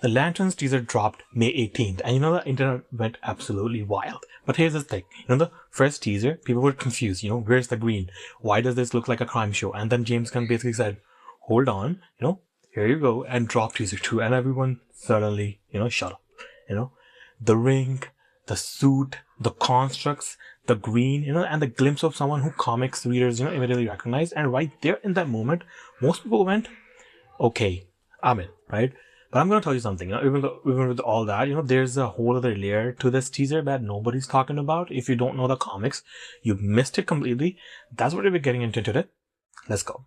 The Lanterns teaser dropped May 18th, and the internet went absolutely wild. But here's the thing, the first teaser, people were confused, where's the green? Why does this look like a crime show? And then James Gunn basically said, hold on, here you go, and dropped teaser 2, and everyone suddenly, shut up. The ring, the suit, the constructs, the green, and the glimpse of someone who comics readers, immediately recognized. And right there in that moment, most people went, okay, I'm in, right? But I'm going to tell you something, even with all that, there's a whole other layer to this teaser that nobody's talking about. If you don't know the comics, you missed it completely. That's what we're getting into today. Let's go.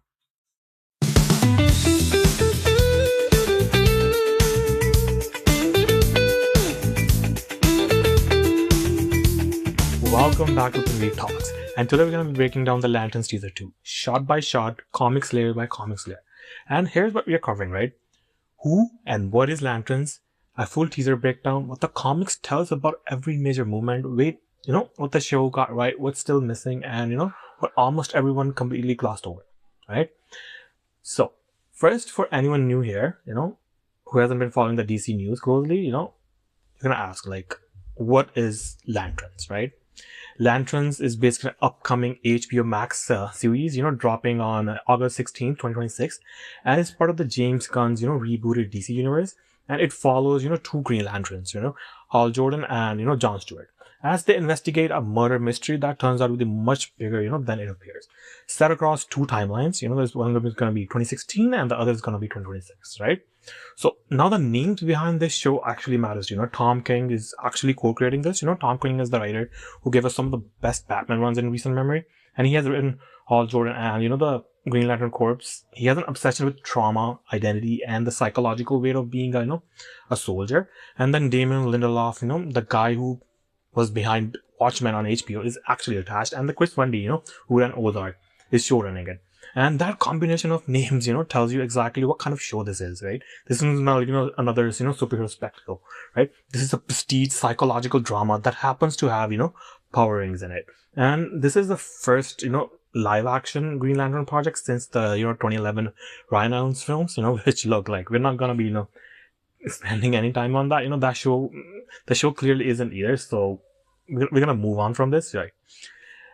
Welcome back to Pinwheel Talks, and today we're going to be breaking down the Lanterns teaser 2, shot by shot, comics layer by comics layer. And here's what we are covering, right? Who and what is Lanterns, a full teaser breakdown, what the comics tell us about every major movement, what the show got right, what's still missing, and what almost everyone completely glossed over, right? So, first, for anyone new here, who hasn't been following the DC news closely, you're going to ask, what is Lanterns, right? Lanterns is basically an upcoming HBO Max series, dropping on August 16th, 2026. And it's part of the James Gunn's, rebooted DC universe. And it follows, two Green Lanterns, Hal Jordan and, John Stewart, as they investigate a murder mystery that turns out to be much bigger, than it appears. Set across two timelines, there's one of them is going to be 2016 and the other is going to be 2026, right? So now the names behind this show actually matters. Tom King is actually co-creating this. Tom King is the writer who gave us some of the best Batman runs in recent memory. And he has written Hal Jordan and, the Green Lantern Corps. He has an obsession with trauma, identity, and the psychological weight of being, a soldier. And then Damon Lindelof, the guy who was behind Watchmen on HBO, is actually attached. And the Chris Bundy, who ran Ozark, is showrunning it. And that combination of names, tells you exactly what kind of show this is, right? This is not, another, superhero spectacle, right? This is a prestige psychological drama that happens to have, power rings in it. And this is the first, live action Green Lantern project since the, 2011 Ryan Reynolds films, which look like we're not going to be, spending any time on that. The show clearly isn't either. So we're going to move on from this,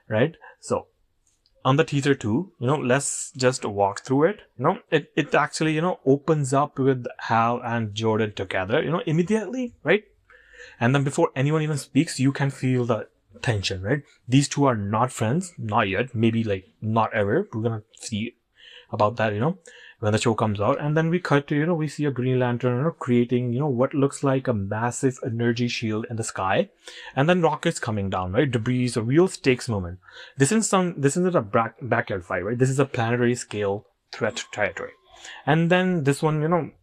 right? So, on the teaser 2, let's just walk through it. It actually, opens up with Hal and Jordan together, immediately, right? And then before anyone even speaks, you can feel the tension, right? These two are not friends, not yet, maybe not ever. We're gonna see about that, when the show comes out. And then we cut to, we see a Green Lantern, creating, what looks like a massive energy shield in the sky. And then rockets coming down, right? Debris, a real stakes moment. This isn't a backyard fight, right? This is a planetary scale threat territory. And then this one,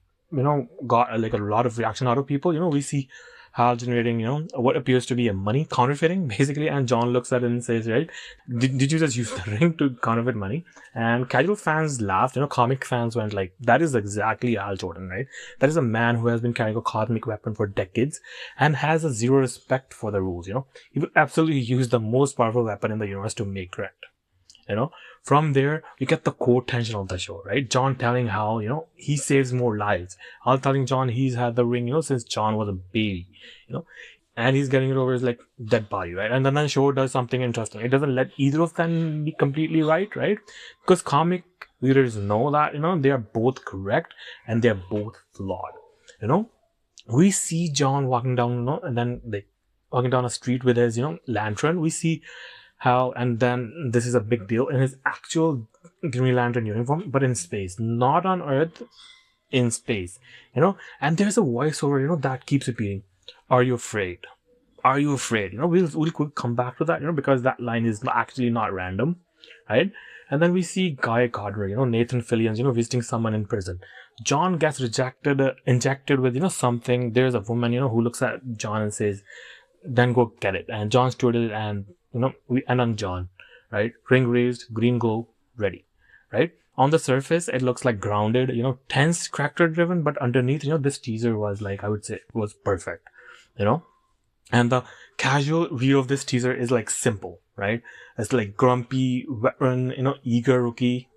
got a lot of reaction out of people. We see Hal generating, what appears to be a money counterfeiting, basically. And John looks at it and says, right, did you just use the ring to counterfeit money? And casual fans laughed, comic fans went that is exactly Hal Jordan, right? That is a man who has been carrying a cosmic weapon for decades and has a zero respect for the rules, He would absolutely use the most powerful weapon in the universe to make correct. From there, you get the core tension of the show, right? John telling Hal, he saves more lives. Hal telling John he's had the ring, since John was a baby, and he's getting it over his, dead body, right? And then the show does something interesting. It doesn't let either of them be completely right? Because comic readers know that, they are both correct and they're both flawed, We see John walking down, and then, walking down a street with his, lantern. We see Hal, and then this is a big deal, in his actual Green Lantern uniform, but in space, not on Earth, in space, and there's a voiceover, that keeps repeating, are you afraid? Are you afraid? We'll come back to that, because that line is actually not random, right? And then we see Guy Gardner, Nathan Fillion's, visiting someone in prison. John gets injected with, something. There's a woman, who looks at John and says, then go get it. And John stood it, and we end on John, right? Ring raised, green glow, ready, right? On the surface, it looks like grounded, tense, character driven, but underneath, this teaser was I would say, was perfect, And the casual view of this teaser is simple, right? It's grumpy veteran, eager rookie,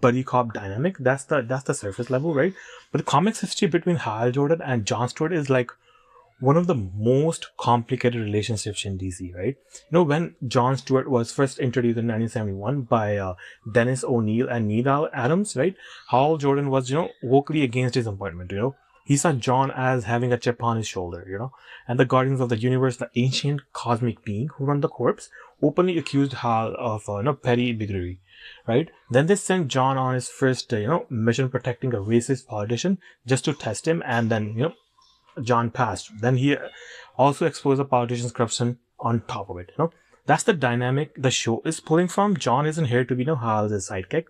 buddy cop dynamic. That's the surface level, right? But the comics history between Hal Jordan and John Stewart is like one of the most complicated relationships in DC, right? When John Stewart was first introduced in 1971 by Dennis O'Neil and Neil Adams, right? Hal Jordan was, vocally against his appointment, He saw John as having a chip on his shoulder, And the Guardians of the Universe, the ancient cosmic being who run the corps, openly accused Hal of, petty bigotry, right? Then they sent John on his first, mission protecting a racist politician just to test him, and then, John passed. Then he also exposed the politician's corruption on top of it. That's the dynamic the show is pulling from. John isn't here to be Hal's sidekick.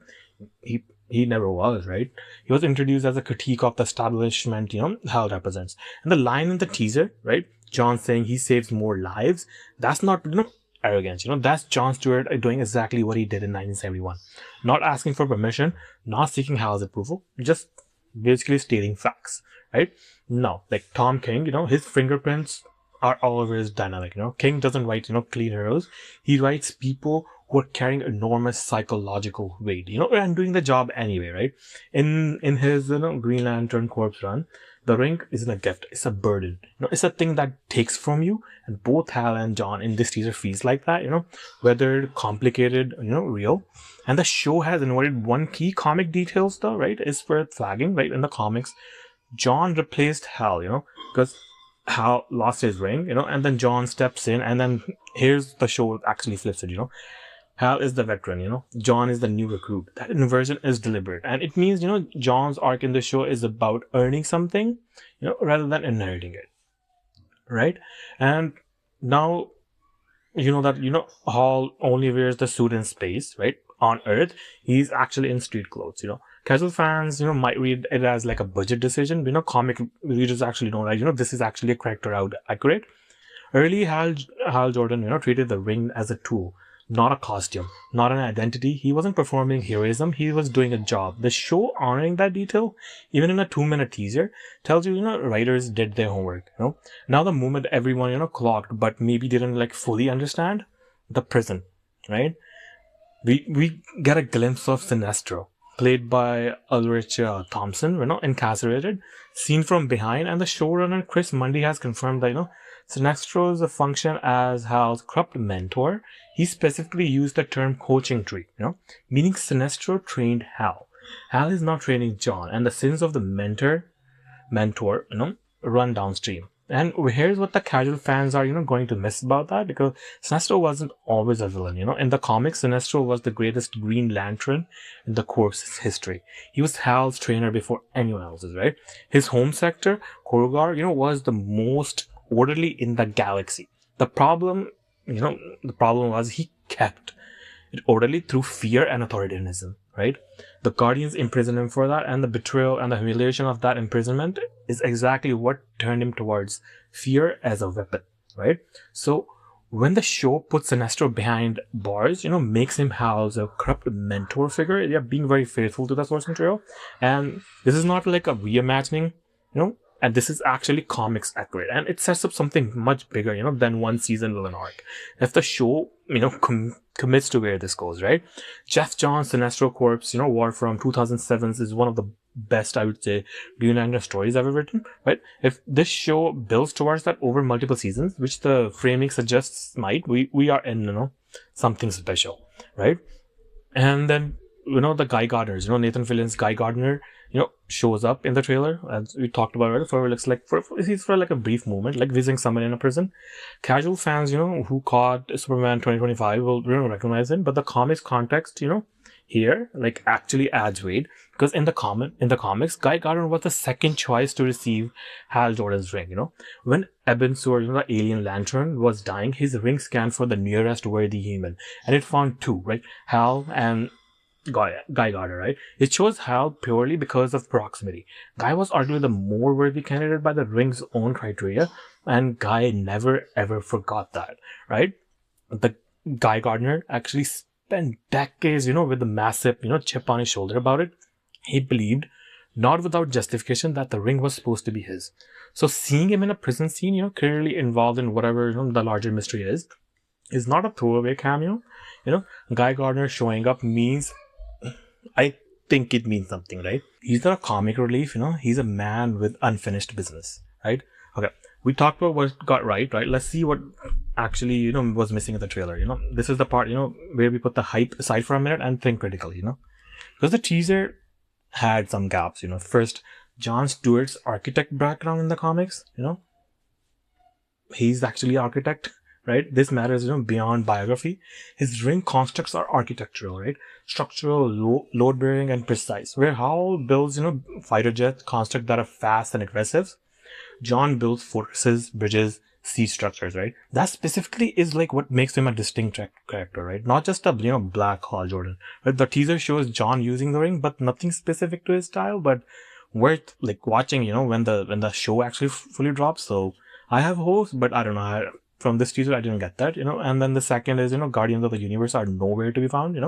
He never was, right? He was introduced as a critique of the establishment, Hal represents. And the line in the teaser, right? John saying he saves more lives. That's not, arrogance. That's John Stewart doing exactly what he did in 1971. Not asking for permission, not seeking Hal's approval, just basically stating facts, right? No, like Tom King, his fingerprints are all over his dynamic. King doesn't write, clean heroes. He writes people who are carrying enormous psychological weight, and doing the job anyway, right? In his, Green Lantern Corps run, the ring isn't a gift, it's a burden. It's a thing that takes from you, and both Hal and John in this teaser feels like that, whether complicated, real. And the show has innovated one key comic details though, right? Is worth flagging, right? In the comics, John replaced Hal, because Hal lost his ring, and then John steps in, and then here's the show actually flips it, Hal is the veteran, John is the new recruit. That inversion is deliberate, and it means, John's arc in the show is about earning something, rather than inheriting it, right? And now, that, Hal only wears the suit in space, right? On Earth, he's actually in street clothes, Casual fans, might read it as like a budget decision. Comic readers actually know that, this is actually a character out accurate. Early Hal Jordan, treated the ring as a tool, not a costume, not an identity. He wasn't performing heroism. He was doing a job. The show honoring that detail, even in a 2-minute teaser, tells you, writers did their homework, Now the moment everyone, clocked, but maybe didn't fully understand the prison, right? We get a glimpse of Sinestro, played by Ulrich Thompson, incarcerated, seen from behind, and the showrunner Chris Mundy has confirmed that, Sinestro's function as Hal's corrupt mentor. He specifically used the term coaching tree, meaning Sinestro trained Hal. Hal is not training John, and the sins of the mentor, run downstream. And here's what the casual fans are, going to miss about that, because Sinestro wasn't always a villain, In the comics, Sinestro was the greatest Green Lantern in the Corps' history. He was Hal's trainer before anyone else's, right? His home sector, Korugar, was the most orderly in the galaxy. The problem was he kept it orderly through fear and authoritarianism, right? The Guardians imprisoned him for that, and the betrayal and the humiliation of that imprisonment is exactly what turned him towards fear as a weapon, right? So when the show puts Sinestro behind bars, makes him Hal's a corrupt mentor figure, they're being very faithful to the source material. And this is not like a reimagining, and this is actually comics accurate, and it sets up something much bigger, than one season villain arc. If the show, commits to where this goes, right? Jeff Johns' Sinestro Corps, War from 2007 is one of the best, I would say, Green Lantern stories ever written, right? If this show builds towards that over multiple seasons, which the framing suggests might, we are in, something special, right? And then, the Guy Gardners, Nathan Fillion's Guy Gardner, shows up in the trailer, as we talked about, right? He's for like a brief moment, like visiting someone in a prison. Casual fans, who caught Superman 2025 will recognize him, but the comics context, here, actually adds weight, because in the comics, Guy Gardner was the second choice to receive Hal Jordan's ring, When Eben Sur, the alien lantern, was dying, his ring scanned for the nearest worthy human, and it found 2, right? Hal and Guy Gardner, right? It chose Hal purely because of proximity. Guy was arguably the more worthy candidate by the ring's own criteria, and Guy never ever forgot that, right? The Guy Gardner actually spent decades, with the massive, chip on his shoulder about it. He believed, not without justification, that the ring was supposed to be his. So seeing him in a prison scene, clearly involved in whatever, the larger mystery is not a throwaway cameo. Guy Gardner showing up means I think it means something, right? He's not a comic relief, he's a man with unfinished business, right? Okay, we talked about what got right? Let's see what actually, was missing in the trailer. This is the part, where we put the hype aside for a minute and think critically, because the teaser had some gaps, First, John Stewart's architect background in the comics, he's actually architect, right? This matters, beyond biography. His ring constructs are architectural, right? Structural, load bearing, and precise. Where Hal builds, fighter jet construct that are fast and aggressive, John builds fortresses, bridges, sea structures, right? That specifically is like what makes him a distinct character, right? Not just a black Hal Jordan. Right? The teaser shows John using the ring, but nothing specific to his style. But worth like watching, when the show actually fully drops. So I have hopes, but I don't know. From this teaser, I didn't get that, And then the second is, Guardians of the Universe are nowhere to be found,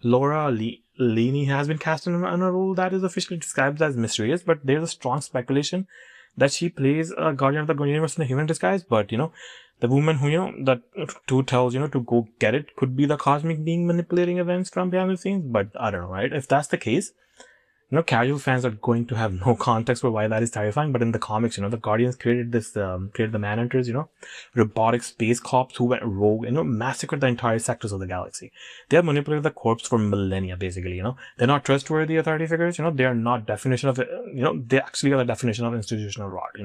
Laura Linney has been cast in a role that is officially described as mysterious, but there's a strong speculation that she plays a Guardian of the Universe in a human disguise. But, the woman who, that who tells, to go get it could be the cosmic being manipulating events from behind the scenes. But I don't know, right? If that's the case, casual fans are going to have no context for why that is terrifying. But in the comics, the Guardians created created the Manhunters, robotic space cops who went rogue, massacred the entire sectors of the galaxy. They have manipulated the corpse for millennia, basically, They're not trustworthy authority figures, they are not definition of, they actually are the definition of institutional rot,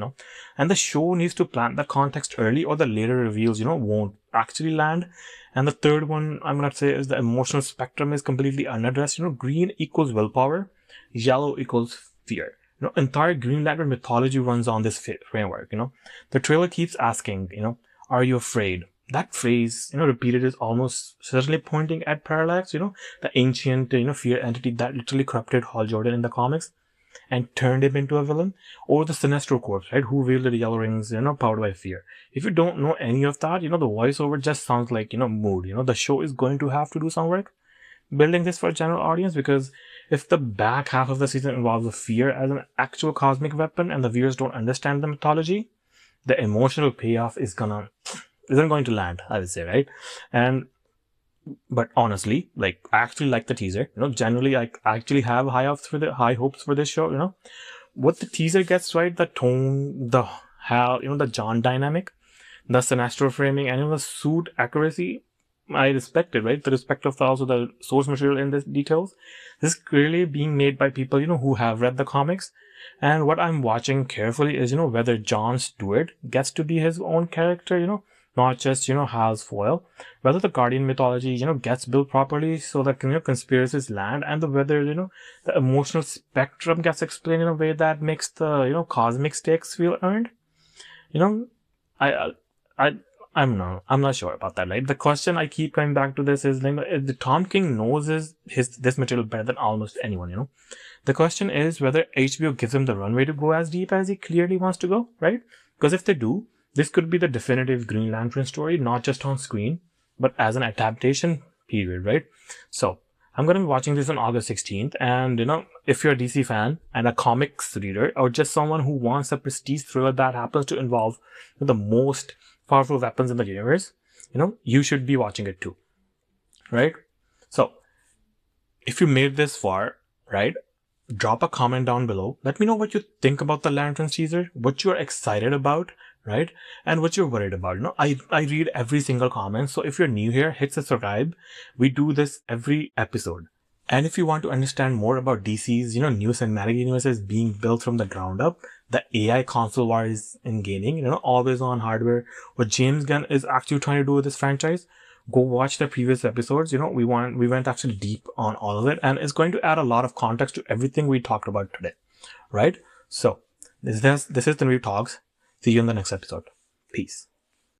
And the show needs to plant the context early, or the later reveals, won't actually land. And the third one I'm going to say is the emotional spectrum is completely unaddressed. Green equals willpower. Yellow equals fear. Entire Green Lantern mythology runs on this framework. The trailer keeps asking, are you afraid? That phrase, repeated is almost certainly pointing at Parallax, the ancient, fear entity that literally corrupted Hal Jordan in the comics and turned him into a villain, or the Sinestro corpse, right, who wielded yellow rings, powered by fear. If you don't know any of that, the voiceover just sounds like, mood. The show is going to have to do some work building this for a general audience, because if the back half of the season involves a fear as an actual cosmic weapon and the viewers don't understand the mythology, the emotional payoff isn't going to land, I would say, right? But honestly, I actually like the teaser. Generally, I actually have high hopes for this show. What the teaser gets right, the tone, the the John dynamic, the Sinestro framing, and the suit accuracy, I respect it, right? The respect of also the source material in this details. This is clearly being made by people, who have read the comics. And what I'm watching carefully is, whether John Stewart gets to be his own character, not just, Hal's foil. Whether the Guardian mythology, gets built properly so that, conspiracies land, and whether, the emotional spectrum gets explained in a way that makes the, cosmic stakes feel earned. I'm not sure about that, right? The question I keep coming back to this is, the Tom King knows this material better than almost anyone, The question is whether HBO gives him the runway to go as deep as he clearly wants to go, right? Because if they do, this could be the definitive Green Lantern story, not just on screen, but as an adaptation, period, right? So, I'm going to be watching this on August 16th, and, if you're a DC fan and a comics reader, or just someone who wants a prestige thriller that happens to involve the most powerful weapons in the universe, you should be watching it too, right? So, if you made this far, right, drop a comment down below. Let me know what you think about the Lanterns teaser, what you're excited about, right, and what you're worried about. I read every single comment, so if you're new here, hit subscribe. We do this every episode. And if you want to understand more about DC's, new cinematic universes being built from the ground up, the AI console wars in gaming, always on hardware, what James Gunn is actually trying to do with this franchise, go watch the previous episodes. We went actually deep on all of it, and it's going to add a lot of context to everything we talked about today, right? So this is the Review Talks. See you in the next episode. Peace.